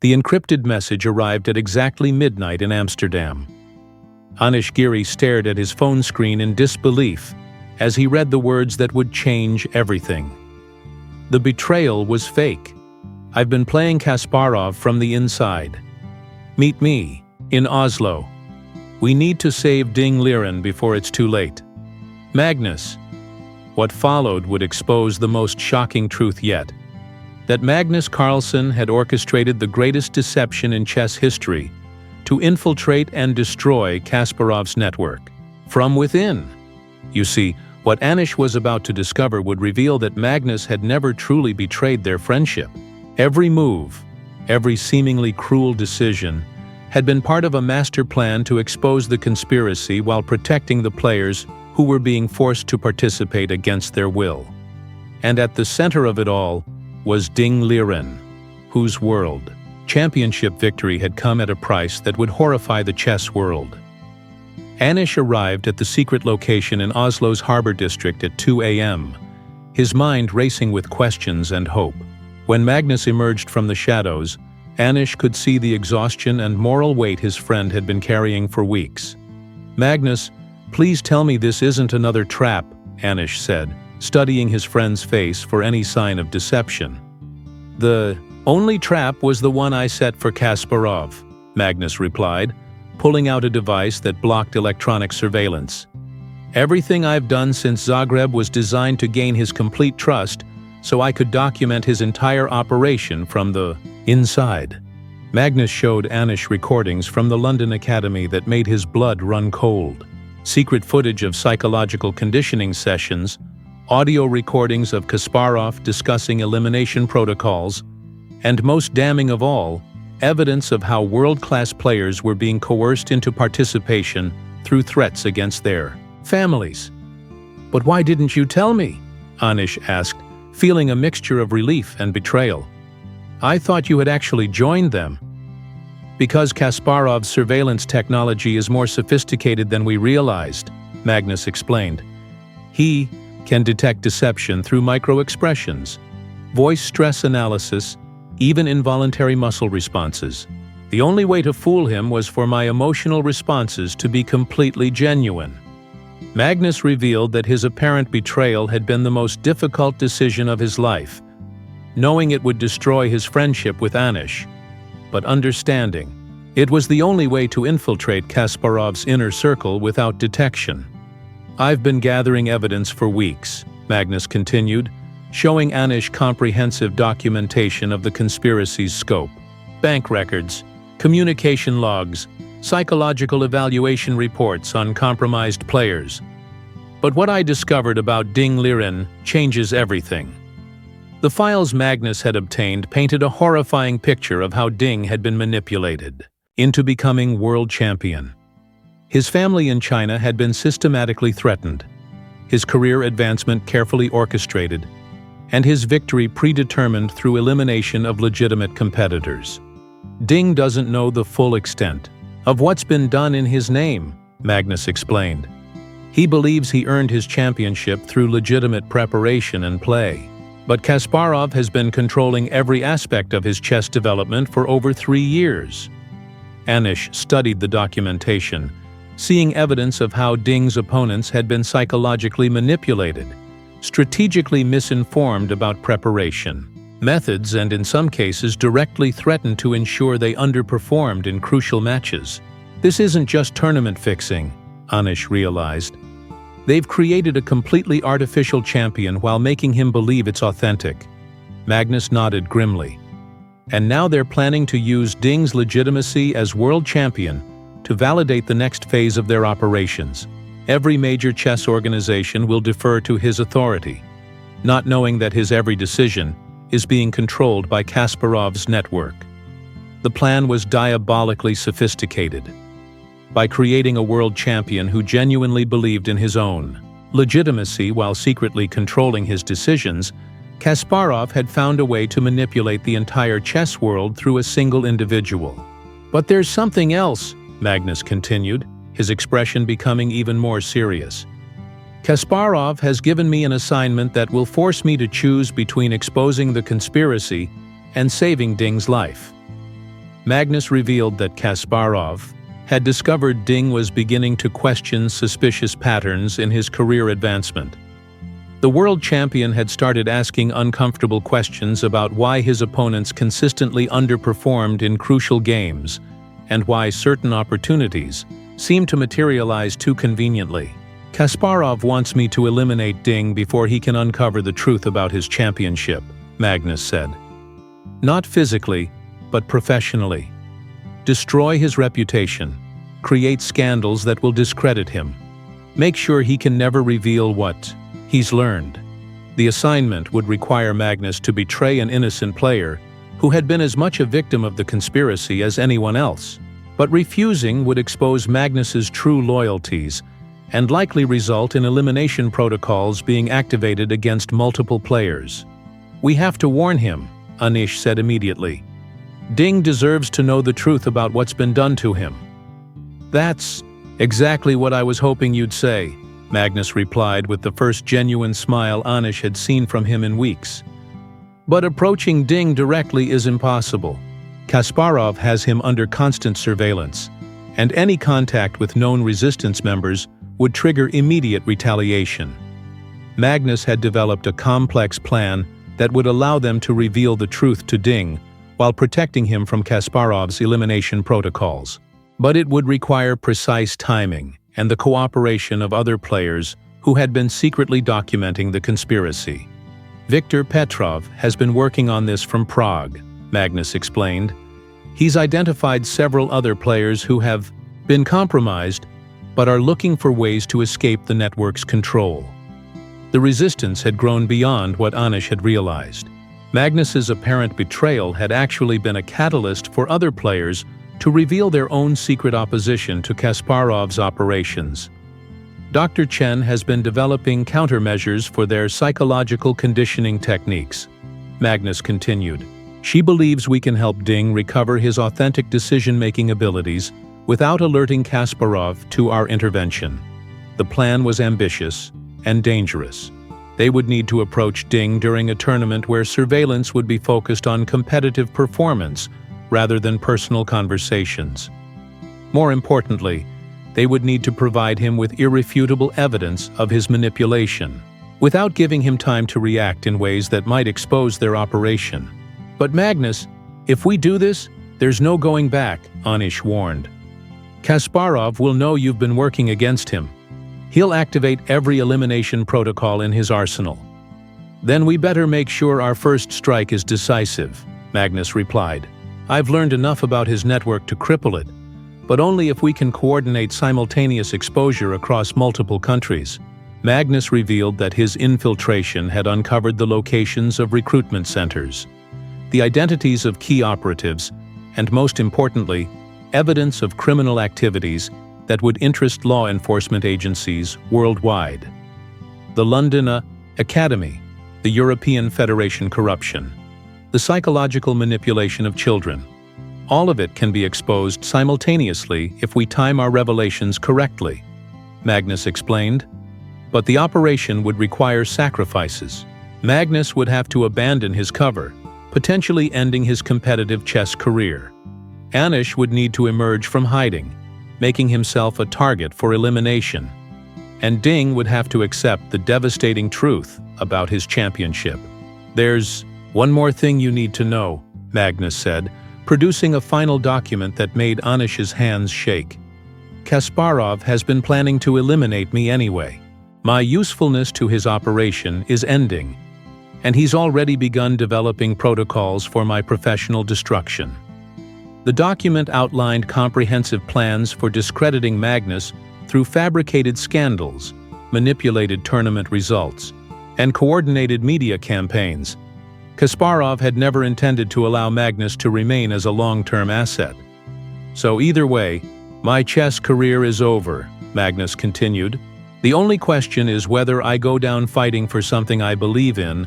The encrypted message arrived at exactly midnight in Amsterdam. Anish Giri stared at his phone screen in disbelief as he read the words that would change everything. The betrayal was fake. I've been playing Kasparov from the inside. Meet me in Oslo. We need to save Ding Liren before it's too late. Magnus. What followed would expose the most shocking truth yet. That Magnus Carlsen had orchestrated the greatest deception in chess history to infiltrate and destroy Kasparov's network from within. You see, what Anish was about to discover would reveal that Magnus had never truly betrayed their friendship. Every move, every seemingly cruel decision, had been part of a master plan to expose the conspiracy while protecting the players who were being forced to participate against their will. And at the center of it all was Ding Liren, whose world championship victory had come at a price that would horrify the chess world. Anish arrived at the secret location in Oslo's harbor district at 2 a.m., his mind racing with questions and hope. When Magnus emerged from the shadows, Anish could see the exhaustion and moral weight his friend had been carrying for weeks. "Magnus, please tell me this isn't another trap," Anish said, studying his friend's face for any sign of deception. "The only trap was the one I set for Kasparov," Magnus replied, pulling out a device that blocked electronic surveillance. "Everything I've done since Zagreb was designed to gain his complete trust so I could document his entire operation from the inside." Magnus showed Anish recordings from the London Academy that made his blood run cold. Secret footage of psychological conditioning sessions, audio recordings of Kasparov discussing elimination protocols, and most damning of all, evidence of how world-class players were being coerced into participation through threats against their families. "But why didn't you tell me?" Anish asked, feeling a mixture of relief and betrayal. "I thought you had actually joined them." "Because Kasparov's surveillance technology is more sophisticated than we realized," Magnus explained. "He can detect deception through micro-expressions, voice stress analysis, even involuntary muscle responses. The only way to fool him was for my emotional responses to be completely genuine." Magnus revealed that his apparent betrayal had been the most difficult decision of his life, knowing it would destroy his friendship with Anish, but understanding it was the only way to infiltrate Kasparov's inner circle without detection. "I've been gathering evidence for weeks," Magnus continued, showing Anish comprehensive documentation of the conspiracy's scope. Bank records, communication logs, psychological evaluation reports on compromised players. "But what I discovered about Ding Liren changes everything." The files Magnus had obtained painted a horrifying picture of how Ding had been manipulated into becoming world champion. His family in China had been systematically threatened, his career advancement carefully orchestrated, and his victory predetermined through elimination of legitimate competitors. "Ding doesn't know the full extent of what's been done in his name," Magnus explained. "He believes he earned his championship through legitimate preparation and play. But Kasparov has been controlling every aspect of his chess development for over 3 years." Anish studied the documentation, seeing evidence of how Ding's opponents had been psychologically manipulated, strategically misinformed about preparation methods, and in some cases directly threatened to ensure they underperformed in crucial matches. "This isn't just tournament fixing," Anish realized. "They've created a completely artificial champion while making him believe it's authentic." Magnus nodded grimly. "And now they're planning to use Ding's legitimacy as world champion to validate the next phase of their operations. Every major chess organization will defer to his authority, not knowing that his every decision is being controlled by Kasparov's network." The plan was diabolically sophisticated. By creating a world champion who genuinely believed in his own legitimacy while secretly controlling his decisions, Kasparov had found a way to manipulate the entire chess world through a single individual. "But there's something else," Magnus continued, his expression becoming even more serious. "Kasparov has given me an assignment that will force me to choose between exposing the conspiracy and saving Ding's life. Magnus revealed that Kasparov had discovered Ding was beginning to question suspicious patterns in his career advancement. The world champion had started asking uncomfortable questions about why his opponents consistently underperformed in crucial games and why certain opportunities seemed to materialize too conveniently. Kasparov wants me to eliminate Ding before he can uncover the truth about his championship, Magnus said. Not physically, but professionally. Destroy his reputation, create scandals that will discredit him. Make sure he can never reveal what he's learned. The assignment would require Magnus to betray an innocent player who had been as much a victim of the conspiracy as anyone else. But refusing would expose Magnus's true loyalties and likely result in elimination protocols being activated against multiple players. We have to warn him, Anish said immediately. Ding deserves to know the truth about what's been done to him. That's exactly what I was hoping you'd say, Magnus replied with the first genuine smile Anish had seen from him in weeks. But approaching Ding directly is impossible. Kasparov has him under constant surveillance, and any contact with known resistance members would trigger immediate retaliation. Magnus had developed a complex plan that would allow them to reveal the truth to Ding while protecting him from Kasparov's elimination protocols. But it would require precise timing and the cooperation of other players who had been secretly documenting the conspiracy. Viktor Petrov has been working on this from Prague, Magnus explained. He's identified several other players who have been compromised but are looking for ways to escape the network's control. The resistance had grown beyond what Anish had realized. Magnus's apparent betrayal had actually been a catalyst for other players to reveal their own secret opposition to Kasparov's operations. Dr. Chen has been developing countermeasures for their psychological conditioning techniques, Magnus continued. She believes we can help Ding recover his authentic decision-making abilities without alerting Kasparov to our intervention. The plan was ambitious and dangerous. They would need to approach Ding during a tournament where surveillance would be focused on competitive performance rather than personal conversations. More importantly, they would need to provide him with irrefutable evidence of his manipulation, without giving him time to react in ways that might expose their operation. But Magnus, if we do this, there's no going back, Anish warned. Kasparov will know you've been working against him. He'll activate every elimination protocol in his arsenal. Then we better make sure our first strike is decisive, Magnus replied. I've learned enough about his network to cripple it, but only if we can coordinate simultaneous exposure across multiple countries. Magnus revealed that his infiltration had uncovered the locations of recruitment centers, the identities of key operatives, and most importantly, evidence of criminal activities that would interest law enforcement agencies worldwide. The London Academy, the European Federation corruption, the psychological manipulation of children. All of it can be exposed simultaneously if we time our revelations correctly, Magnus explained. But the operation would require sacrifices. Magnus would have to abandon his cover, potentially ending his competitive chess career. Anish would need to emerge from hiding, making himself a target for elimination. And Ding would have to accept the devastating truth about his championship. There's one more thing you need to know, Magnus said, producing a final document that made Anish's hands shake. Kasparov has been planning to eliminate me anyway. My usefulness to his operation is ending, and he's already begun developing protocols for my professional destruction. The document outlined comprehensive plans for discrediting Magnus through fabricated scandals, manipulated tournament results, and coordinated media campaigns. Kasparov had never intended to allow Magnus to remain as a long-term asset. So either way, my chess career is over, Magnus continued. The only question is whether I go down fighting for something I believe in,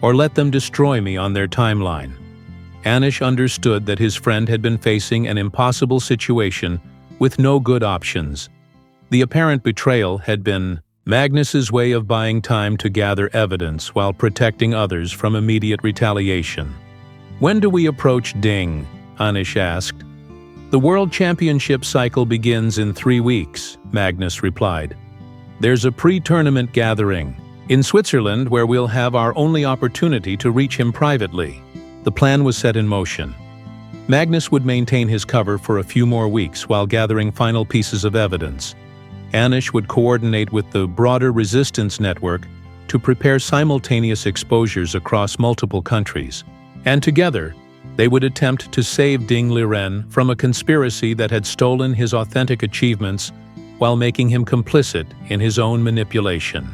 or let them destroy me on their timeline. Anish understood that his friend had been facing an impossible situation with no good options. The apparent betrayal had been Magnus's way of buying time to gather evidence while protecting others from immediate retaliation. When do we approach Ding? Anish asked. The World Championship cycle begins in 3 weeks, Magnus replied. There's a pre-tournament gathering in Switzerland where we'll have our only opportunity to reach him privately. The plan was set in motion. Magnus would maintain his cover for a few more weeks while gathering final pieces of evidence. Anish would coordinate with the broader resistance network to prepare simultaneous exposures across multiple countries. And together, they would attempt to save Ding Liren from a conspiracy that had stolen his authentic achievements while making him complicit in his own manipulation.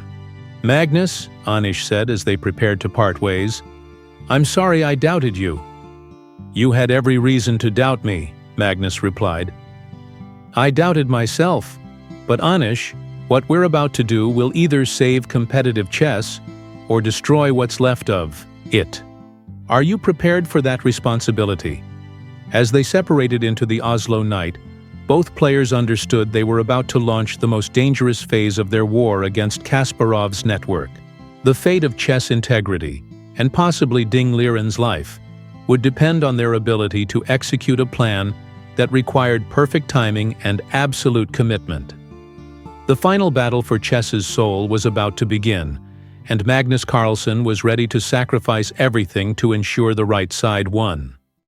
Magnus, Anish said as they prepared to part ways, I'm sorry I doubted you. You had every reason to doubt me, Magnus replied. I doubted myself, but Anish, what we're about to do will either save competitive chess or destroy what's left of it. Are you prepared for that responsibility? As they separated into the Oslo night, both players understood they were about to launch the most dangerous phase of their war against Kasparov's network. The fate of chess integrity, and possibly Ding Liren's life, would depend on their ability to execute a plan that required perfect timing and absolute commitment. The final battle for chess's soul was about to begin, and Magnus Carlsen was ready to sacrifice everything to ensure the right side won.